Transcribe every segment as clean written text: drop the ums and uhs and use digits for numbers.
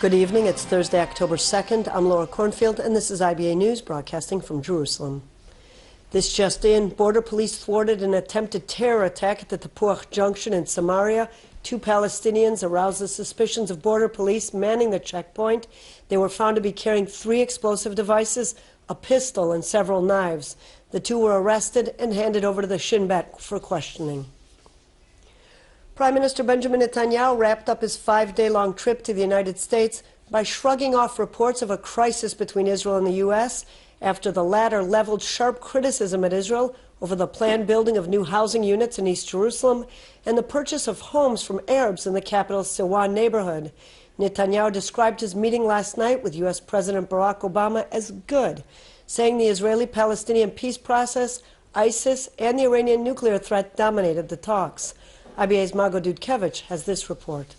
Good evening. It's Thursday, October 2nd. I'm Laura Cornfield, and this is IBA News, broadcasting from Jerusalem. This just in, border police thwarted an attempted terror attack at the Tapuach Junction in Samaria. 2 Palestinians aroused the suspicions of border police manning the checkpoint. They were found to be carrying 3 explosive devices, a pistol, and several knives. The 2 were arrested and handed over to the Shin Bet for questioning. Prime Minister Benjamin Netanyahu wrapped up his 5-day-long trip to the United States by shrugging off reports of a crisis between Israel and the U.S. after the latter leveled sharp criticism at Israel over the planned building of new housing units in East Jerusalem and the purchase of homes from Arabs in the capital's Siwan neighborhood. Netanyahu described his meeting last night with U.S. President Barack Obama as good, saying the Israeli-Palestinian peace process, ISIS, and the Iranian nuclear threat dominated the talks. IBA's Margot Dudkevich has this report.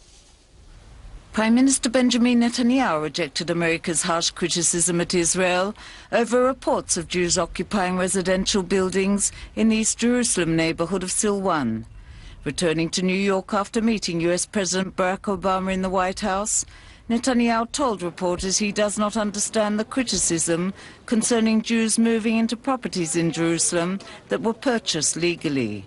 Prime Minister Benjamin Netanyahu rejected America's harsh criticism at Israel over reports of Jews occupying residential buildings in the East Jerusalem neighborhood of Silwan. Returning to New York after meeting U.S. President Barack Obama in the White House, Netanyahu told reporters he does not understand the criticism concerning Jews moving into properties in Jerusalem that were purchased legally.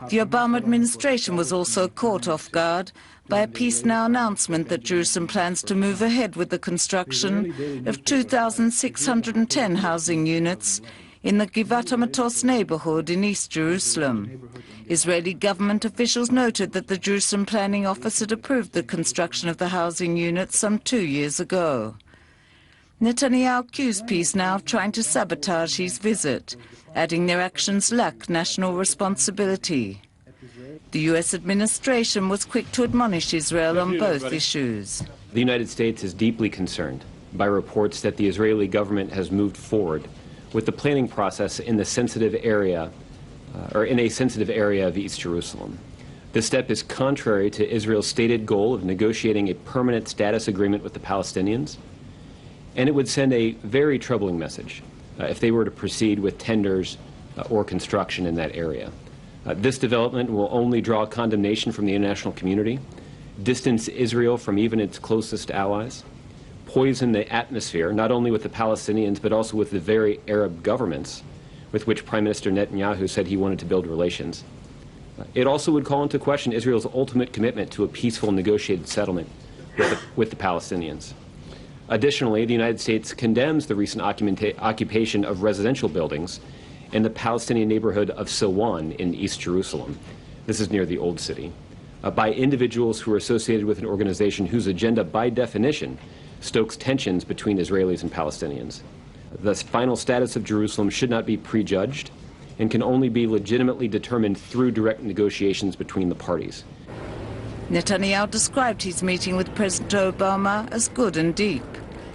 The Obama administration was also caught off guard by a Peace Now announcement that Jerusalem plans to move ahead with the construction of 2,610 housing units in the Givat HaMatos neighborhood in East Jerusalem. Israeli government officials noted that the Jerusalem Planning Office had approved the construction of the housing units some 2 years ago. Netanyahu accused Peace Now of trying to sabotage his visit, adding their actions lack national responsibility. The U.S. administration was quick to admonish Israel on both issues. The United States is deeply concerned by reports that the Israeli government has moved forward with the planning process in the sensitive area, in a sensitive area of East Jerusalem. This step is contrary to Israel's stated goal of negotiating a permanent status agreement with the Palestinians, and it would send a very troubling message if they were to proceed with tenders or construction in that area. This development will only draw condemnation from the international community, distance Israel from even its closest allies, poison the atmosphere, not only with the Palestinians, but also with the very Arab governments with which Prime Minister Netanyahu said he wanted to build relations. It also would call into question Israel's ultimate commitment to a peaceful negotiated settlement with the Palestinians. Additionally, the United States condemns the recent occupation of residential buildings in the Palestinian neighborhood of Silwan in East Jerusalem. This is near the Old City, by individuals who are associated with an organization whose agenda, by definition, stokes tensions between Israelis and Palestinians. The final status of Jerusalem should not be prejudged and can only be legitimately determined through direct negotiations between the parties. Netanyahu described his meeting with President Obama as good and deep,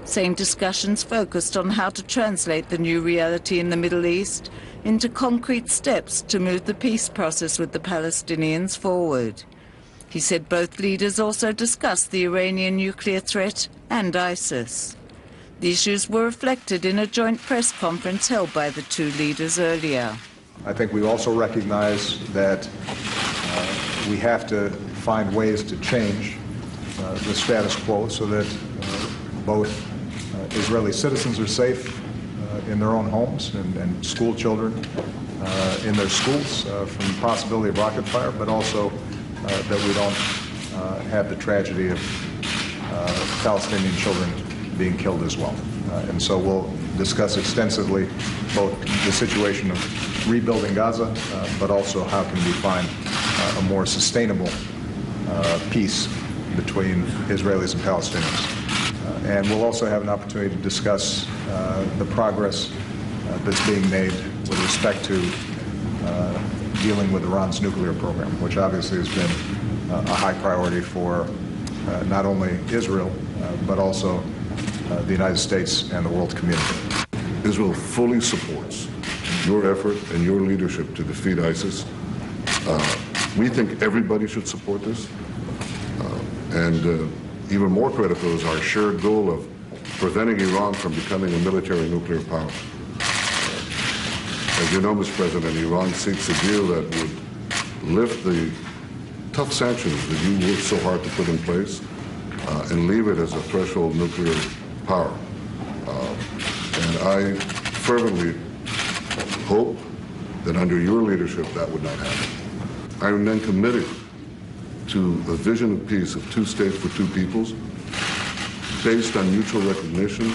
saying discussions focused on how to translate the new reality in the Middle East into concrete steps to move the peace process with the Palestinians forward. He said both leaders also discussed the Iranian nuclear threat and ISIS. The issues were reflected in a joint press conference held by the 2 leaders earlier. I think we also recognize that we have to find ways to change the status quo so that both Israeli citizens are safe in their own homes and school children in their schools from the possibility of rocket fire, but also that we don't have the tragedy of Palestinian children being killed as well. And so we'll discuss extensively both the situation of rebuilding Gaza, but also how can we find a more sustainable peace between Israelis and Palestinians. And we'll also have an opportunity to discuss the progress that's being made with respect to dealing with Iran's nuclear program, which obviously has been a high priority for not only Israel, but also the United States and the world community. Israel fully supports your effort and your leadership to defeat ISIS. We think everybody should support this. And even more critical is our shared goal of preventing Iran from becoming a military nuclear power. As you know, Mr. President, Iran seeks a deal that would lift the tough sanctions that you worked so hard to put in place and leave it as a threshold nuclear power. And I fervently hope that under your leadership that would not happen. I am then committed to a vision of peace of 2 states for 2 peoples based on mutual recognition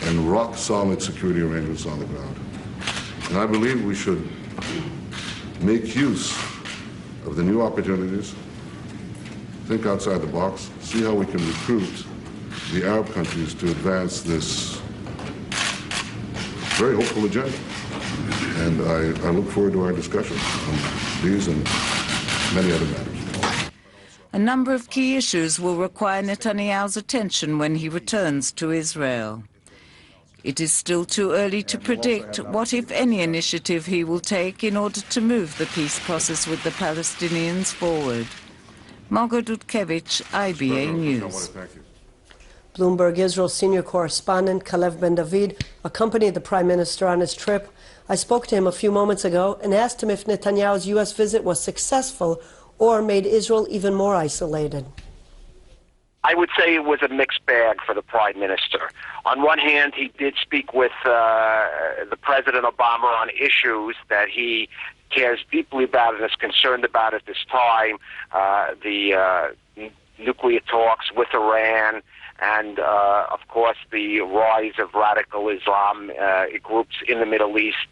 and rock-solid security arrangements on the ground. And I believe we should make use of the new opportunities, think outside the box, see how we can recruit the Arab countries to advance this very hopeful agenda. And I look forward to our discussion on these and many other matters. A number of key issues will require Netanyahu's attention when he returns to Israel. It is still too early to predict what, if any, initiative he will take in order to move the peace process with the Palestinians forward. Margot Dudkevich, IBA News. Bloomberg Israel senior correspondent Kalev Ben-David accompanied the Prime Minister on his trip. I spoke to him a few moments ago and asked him if Netanyahu's U.S. visit was successful or made Israel even more isolated. I would say it was a mixed bag for the Prime Minister. On one hand, he did speak with the President Obama on issues that he cares deeply about and is concerned about at this time, the nuclear talks with Iran, and, of course, the rise of radical Islam groups in the Middle East,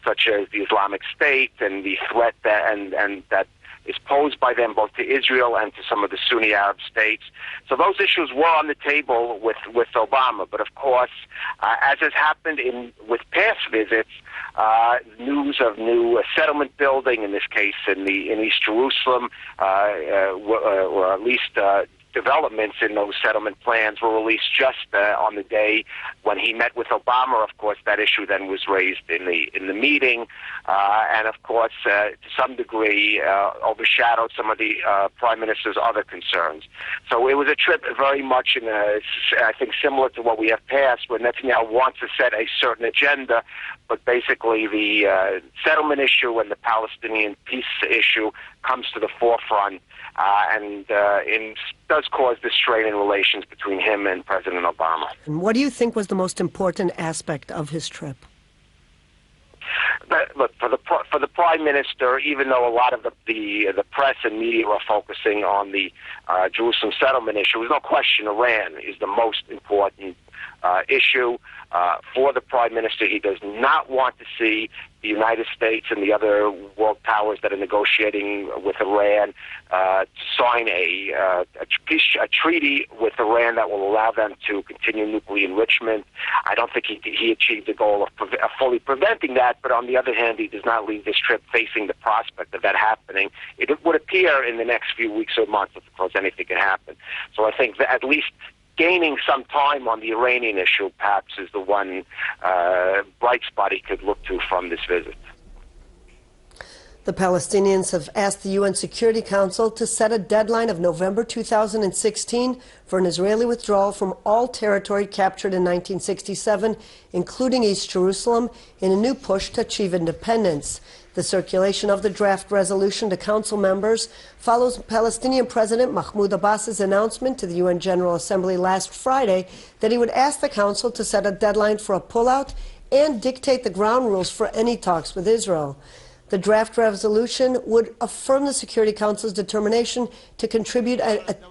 such as the Islamic State, and the threat that is posed by them both to Israel and to some of the Sunni Arab states. So those issues were on the table with Obama. But, of course, as has happened with past visits, news of new settlement building, in this case in East Jerusalem, or at least developments in those settlement plans were released just on the day when he met with Obama. Of course, that issue then was raised in the meeting, and of course, to some degree, overshadowed some of the Prime Minister's other concerns. So it was a trip very much, I think, similar to what we have passed, where Netanyahu wants to set a certain agenda, but basically the settlement issue and the Palestinian peace issue comes to the forefront, and does cause this strain in relations between him and President Obama. And what do you think was the most important aspect of his trip? Look, for the Prime Minister, even though a lot of the press and media are focusing on the Jerusalem settlement issue, there's no question Iran is the most important issue. For the Prime Minister, he does not want to see the United States and the other world powers that are negotiating with Iran to sign a treaty with Iran that will allow them to continue nuclear enrichment. I don't think he achieved the goal of fully preventing that, but on the other hand, he does not leave this trip facing the prospect of that happening. It would appear in the next few weeks or months, of course, anything can happen. So I think that at least gaining some time on the Iranian issue perhaps is the one bright spot he could look to from this visit. The Palestinians have asked the UN Security Council to set a deadline of November 2016 for an Israeli withdrawal from all territory captured in 1967, including East Jerusalem, in a new push to achieve independence. The circulation of the draft resolution to council members follows Palestinian President Mahmoud Abbas's announcement to the UN General Assembly last Friday that he would ask the council to set a deadline for a pullout and dictate the ground rules for any talks with Israel. The draft resolution would affirm the Security Council's determination to contribute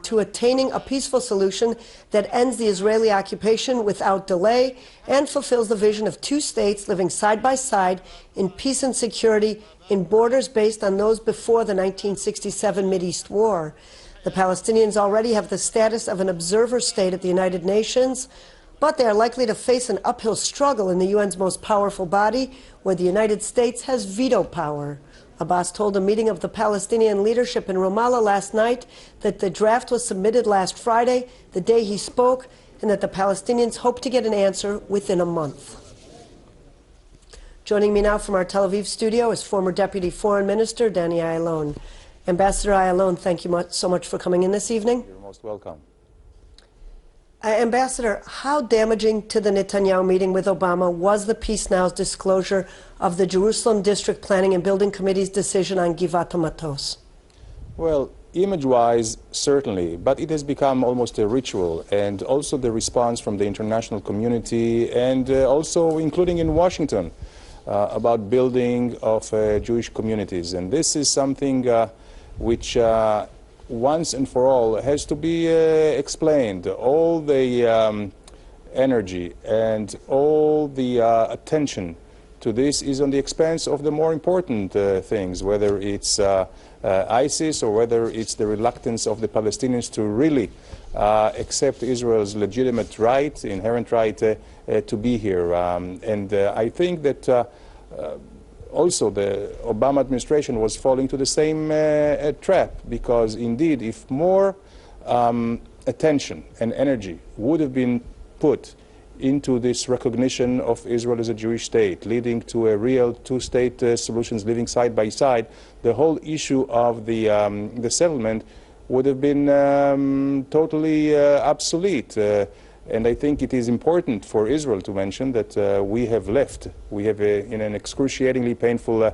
to attaining a peaceful solution that ends the Israeli occupation without delay and fulfills the vision of 2 states living side by side in peace and security in borders based on those before the 1967 Mideast War. The Palestinians already have the status of an observer state at the United Nations, but they are likely to face an uphill struggle in the UN's most powerful body, where the United States has veto power. Abbas told a meeting of the Palestinian leadership in Ramallah last night that the draft was submitted last Friday, the day he spoke, and that the Palestinians hope to get an answer within a month. Joining me now from our Tel Aviv studio is former Deputy Foreign Minister Danny Ayalon. Ambassador Ayalon, thank you so much for coming in this evening. You're most welcome. Ambassador, how damaging to the Netanyahu meeting with Obama was the Peace Now's disclosure of the Jerusalem District Planning and Building Committee's decision on Givat HaMatos? Well, Image-wise, certainly, but it has become almost a ritual, and also the response from the international community, and also including in Washington, about building of Jewish communities. And this is something which once and for all has to be explained. All the energy and all the attention to this is on the expense of the more important things, whether it's ISIS or whether it's the reluctance of the Palestinians to really accept Israel's legitimate right, inherent right to be here. I think that also the Obama administration was falling to the same trap, because indeed if more attention and energy would have been put into this recognition of Israel as a Jewish state, leading to a real two-state solutions living side by side, the whole issue of the settlement would have been totally obsolete. And I think it is important for Israel to mention that we have left. We have, in an excruciatingly painful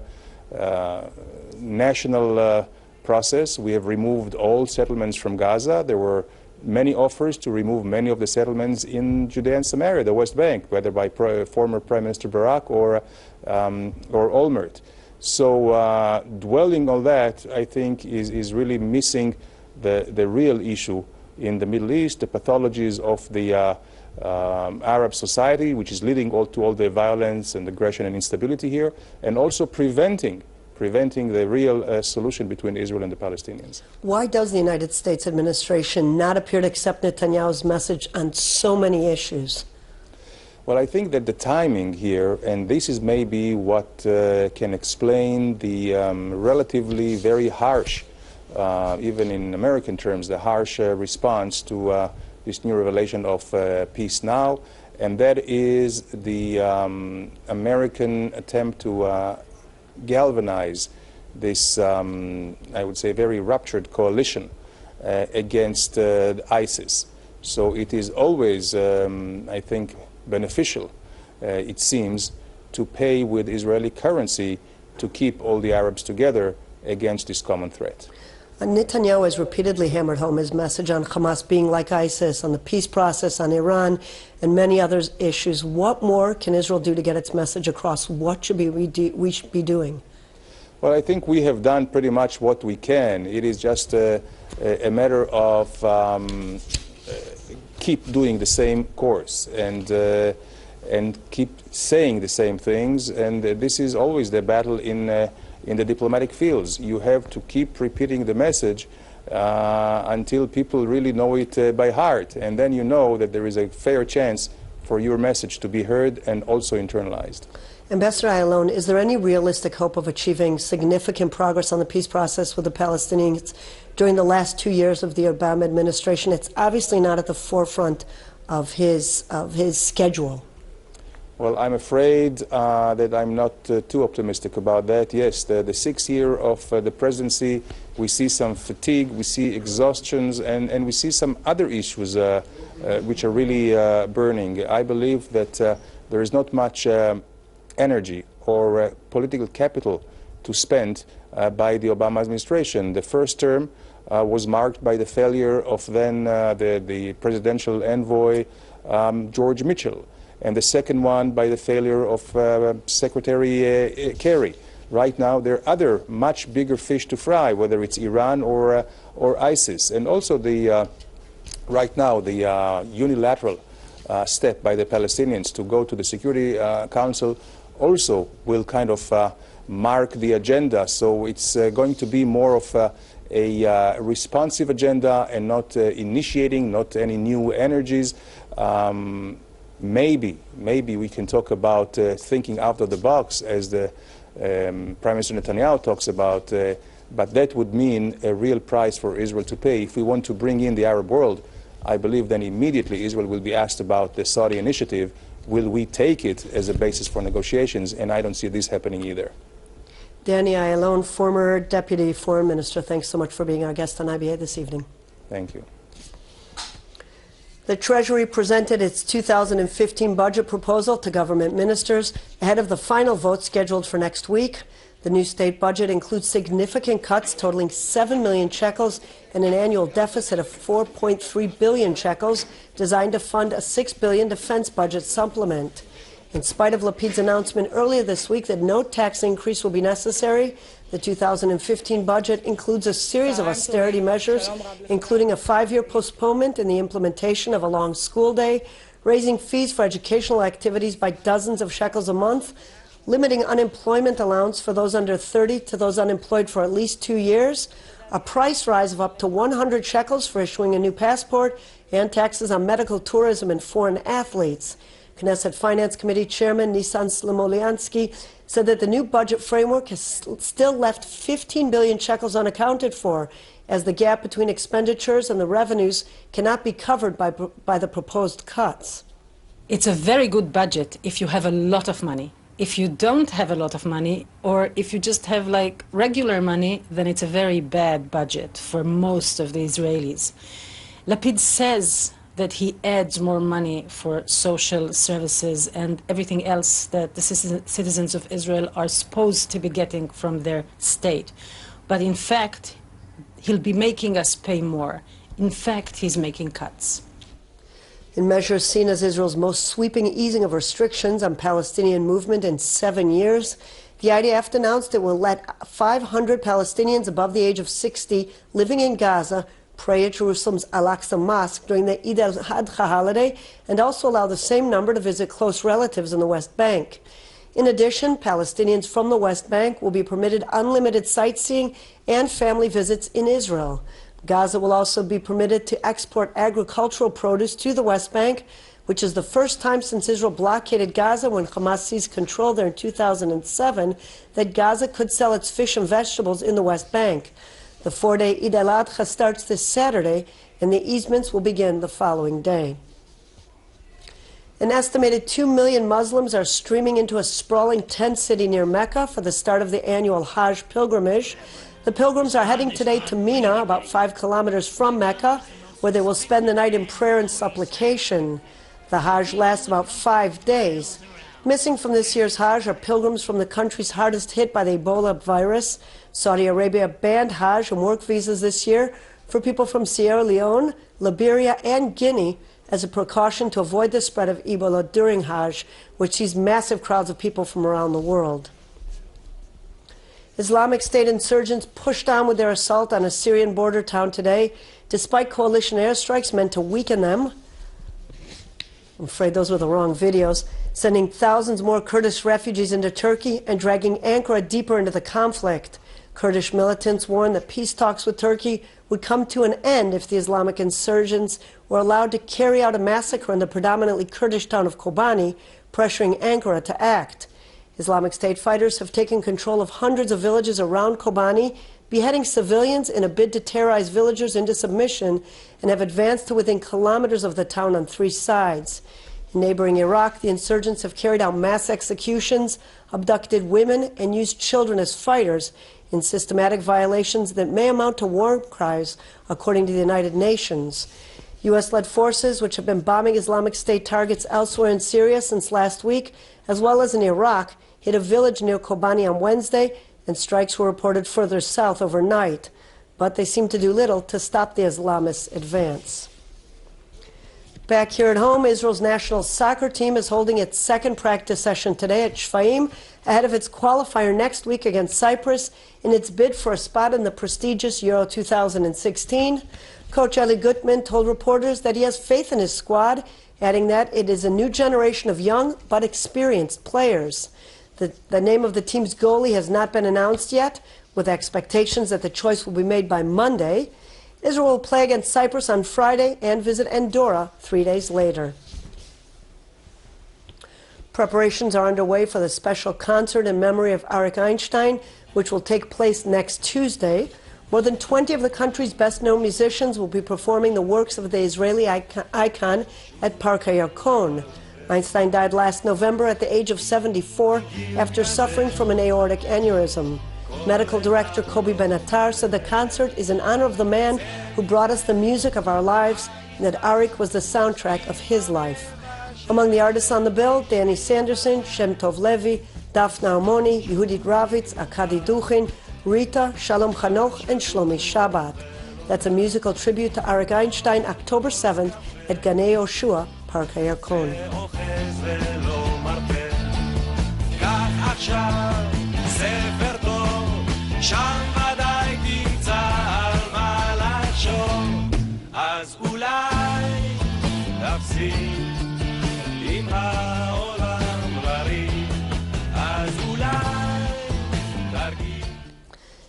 national process, we have removed all settlements from Gaza. There were many offers to remove many of the settlements in Judea and Samaria, the West Bank, whether by former Prime Minister Barak or Olmert. So dwelling on that, I think, is really missing the real issue in the Middle East, the pathologies of the Arab society, which is leading to all the violence and aggression and instability here, and also preventing the real solution between Israel and the Palestinians. Why does the United States administration not appear to accept Netanyahu's message on so many issues? Well, I think that the timing here, and this is maybe what can explain the relatively very harsh, even in American terms, the harsh response to this new revelation of peace now, and that is the American attempt to galvanize this, I would say, very ruptured coalition against ISIS. So it is always, I think, beneficial, it seems, to pay with Israeli currency to keep all the Arabs together against this common threat. Netanyahu has repeatedly hammered home his message on Hamas being like ISIS, on the peace process, on Iran, and many other issues. What more can Israel do to get its message across? What should we should be doing? Well, I think we have done pretty much what we can. It is just a matter of keep doing the same course and keep saying the same things. And this is always the battle in the diplomatic fields. You have to keep repeating the message until people really know it by heart, and then you know that there is a fair chance for your message to be heard and also internalized. Ambassador Ayalon, is there any realistic hope of achieving significant progress on the peace process with the Palestinians during the last 2 years of the Obama administration? It's obviously not at the forefront of his schedule. Well, I'm afraid that I'm not too optimistic about that. Yes, the 6th year of the presidency, we see some fatigue, we see exhaustions, and we see some other issues which are really burning. I believe that there is not much energy or political capital to spend by the Obama administration. The first term was marked by the failure of then the presidential envoy George Mitchell, and the second one by the failure of Secretary Kerry. Right now, there are other much bigger fish to fry, whether it's Iran or ISIS. And also right now, the unilateral step by the Palestinians to go to the Security Council also will kind of mark the agenda. So it's going to be more of a responsive agenda and not initiating, not any new energies. Maybe we can talk about thinking out of the box, as the Prime Minister Netanyahu talks about, but that would mean a real price for Israel to pay. If we want to bring in the Arab world, I believe then immediately Israel will be asked about the Saudi initiative. Will we take it as a basis for negotiations? And I don't see this happening either. Danny Ayalon, former Deputy Foreign Minister, thanks so much for being our guest on IBA this evening. Thank you. The Treasury presented its 2015 budget proposal to government ministers ahead of the final vote scheduled for next week. The new state budget includes significant cuts totaling 7 million shekels and an annual deficit of 4.3 billion shekels, designed to fund a 6 billion defense budget supplement. In spite of Lapid's announcement earlier this week that no tax increase will be necessary, the 2015 budget includes a series of austerity measures, including a 5-year postponement in the implementation of a long school day, raising fees for educational activities by dozens of shekels a month, limiting unemployment allowance for those under 30 to those unemployed for at least 2 years, a price rise of up to 100 shekels for issuing a new passport, and taxes on medical tourism and foreign athletes. Knesset Finance Committee Chairman Nisan Slomoliansky said that the new budget framework has still left 15 billion shekels unaccounted for, as the gap between expenditures and the revenues cannot be covered by the proposed cuts. It's a very good budget if you have a lot of money. If you don't have a lot of money, or if you just have like regular money, then it's a very bad budget for most of the Israelis. Lapid says that he adds more money for social services and everything else that the citizens of Israel are supposed to be getting from their state. But in fact, he'll be making us pay more. In fact, he's making cuts. In measures seen as Israel's most sweeping easing of restrictions on Palestinian movement in 7 years, the IDF announced it will let 500 Palestinians above the age of 60 living in Gaza pray at Jerusalem's Al-Aqsa Mosque during the Eid al-Adha holiday, and also allow the same number to visit close relatives in the West Bank. In addition, Palestinians from the West Bank will be permitted unlimited sightseeing and family visits in Israel. Gaza will also be permitted to export agricultural produce to the West Bank, which is the first time since Israel blockaded Gaza when Hamas seized control there in 2007 that Gaza could sell its fish and vegetables in the West Bank. The 4-day Eid al-Adha starts this Saturday, and the easements will begin the following day. An estimated 2 million Muslims are streaming into a sprawling tent city near Mecca for the start of the annual Hajj pilgrimage. The pilgrims are heading today to Mina, about 5 kilometers from Mecca, where they will spend the night in prayer and supplication. The Hajj lasts about 5 days. Missing from this year's Hajj are pilgrims from the countries hardest hit by the Ebola virus. Saudi Arabia banned Hajj and work visas this year for people from Sierra Leone, Liberia, and Guinea as a precaution to avoid the spread of Ebola during Hajj, which sees massive crowds of people from around the world. Islamic State insurgents pushed on with their assault on a Syrian border town today, despite coalition airstrikes meant to weaken them. I'm afraid those were the wrong videos. Sending thousands more Kurdish refugees into Turkey and dragging Ankara deeper into the conflict. Kurdish militants warned that peace talks with Turkey would come to an end if the Islamic insurgents were allowed to carry out a massacre in the predominantly Kurdish town of Kobani, pressuring Ankara to act. Islamic State fighters have taken control of hundreds of villages around Kobani, beheading civilians in a bid to terrorize villagers into submission, and have advanced to within kilometers of the town on 3 sides. In neighboring Iraq, the insurgents have carried out mass executions, abducted women, and used children as fighters in systematic violations that may amount to war crimes, according to the United Nations. U.S.-led forces, which have been bombing Islamic State targets elsewhere in Syria since last week, as well as in Iraq, hit a village near Kobani on Wednesday, and strikes were reported further south overnight. But they seem to do little to stop the Islamists' advance. Back here at home, Israel's national soccer team is holding its second practice session today at Shfaim, ahead of its qualifier next week against Cyprus in its bid for a spot in the prestigious Euro 2016. Coach Eli Gutman told reporters that he has faith in his squad, adding that it is a new generation of young but experienced players. The name of the team's goalie has not been announced yet, with expectations that the choice will be made by Monday. Israel will play against Cyprus on Friday and visit Andorra 3 days later. Preparations are underway for the special concert in memory of Arik Einstein, which will take place next Tuesday. More than 20 of the country's best-known musicians will be performing the works of the Israeli icon at Park HaYarkon. Einstein died last November at the age of 74 after suffering from an aortic aneurysm. Medical director Kobi Ben-Attar said the concert is in honor of the man who brought us the music of our lives, and that Arik was the soundtrack of his life. Among the artists on the bill, Danny Sanderson, Shem Tov Levi, Daphne Armoni, Yehudit Ravitz, Akadi Duchin, Rita, Shalom Chanoch, and Shlomi Shabbat. That's a musical tribute to Arik Einstein, October 7th at Ganei Yoshua, Park HaYarkon.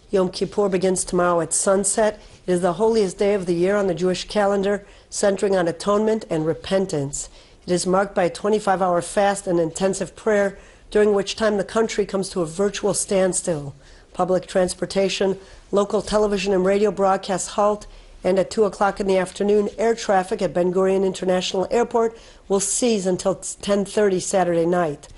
Yom Kippur begins tomorrow at sunset. It is the holiest day of the year on the Jewish calendar, centering on atonement and repentance. It is marked by a 25-hour fast and intensive prayer, during which time the country comes to a virtual standstill. Public transportation, local television and radio broadcasts halt, and at 2 o'clock in the afternoon, air traffic at Ben Gurion International Airport will cease until 10:30 Saturday night.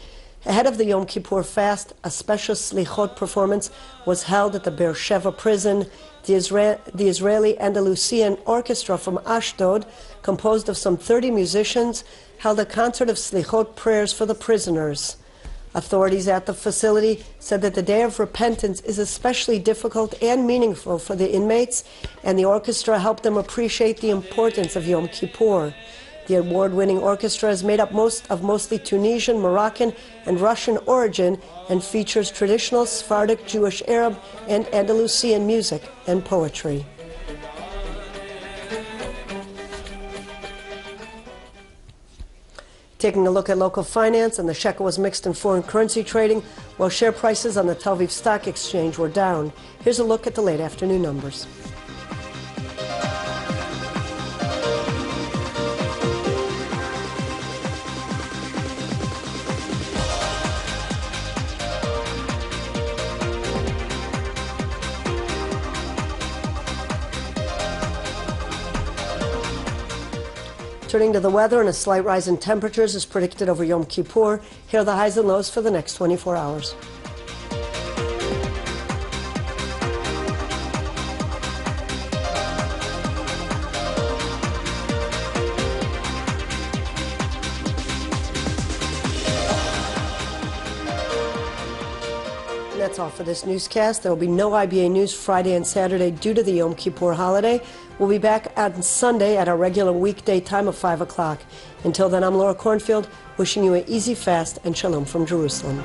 Ahead of the Yom Kippur fast, a special slichot performance was held at the Beersheva prison. The Israeli Andalusian Orchestra from Ashdod, composed of some 30 musicians, held a concert of slichot prayers for the prisoners. Authorities at the facility said that the Day of Repentance is especially difficult and meaningful for the inmates, and the orchestra helped them appreciate the importance of Yom Kippur. The award-winning orchestra is made up mostly Tunisian, Moroccan, and Russian origin and features traditional Sephardic, Jewish, Arab, and Andalusian music and poetry. Taking a look at local finance, and the shekel was mixed in foreign currency trading, while share prices on the Tel Aviv Stock Exchange were down. Here's a look at the late afternoon numbers. Turning to the weather, and a slight rise in temperatures is predicted over Yom Kippur. Here are the highs and lows for the next 24 hours. That's all for this newscast. There will be no IBA news Friday and Saturday due to the Yom Kippur holiday. We'll be back on Sunday at our regular weekday time of 5 o'clock. Until then, I'm Laura Cornfield, wishing you an easy fast and shalom from Jerusalem.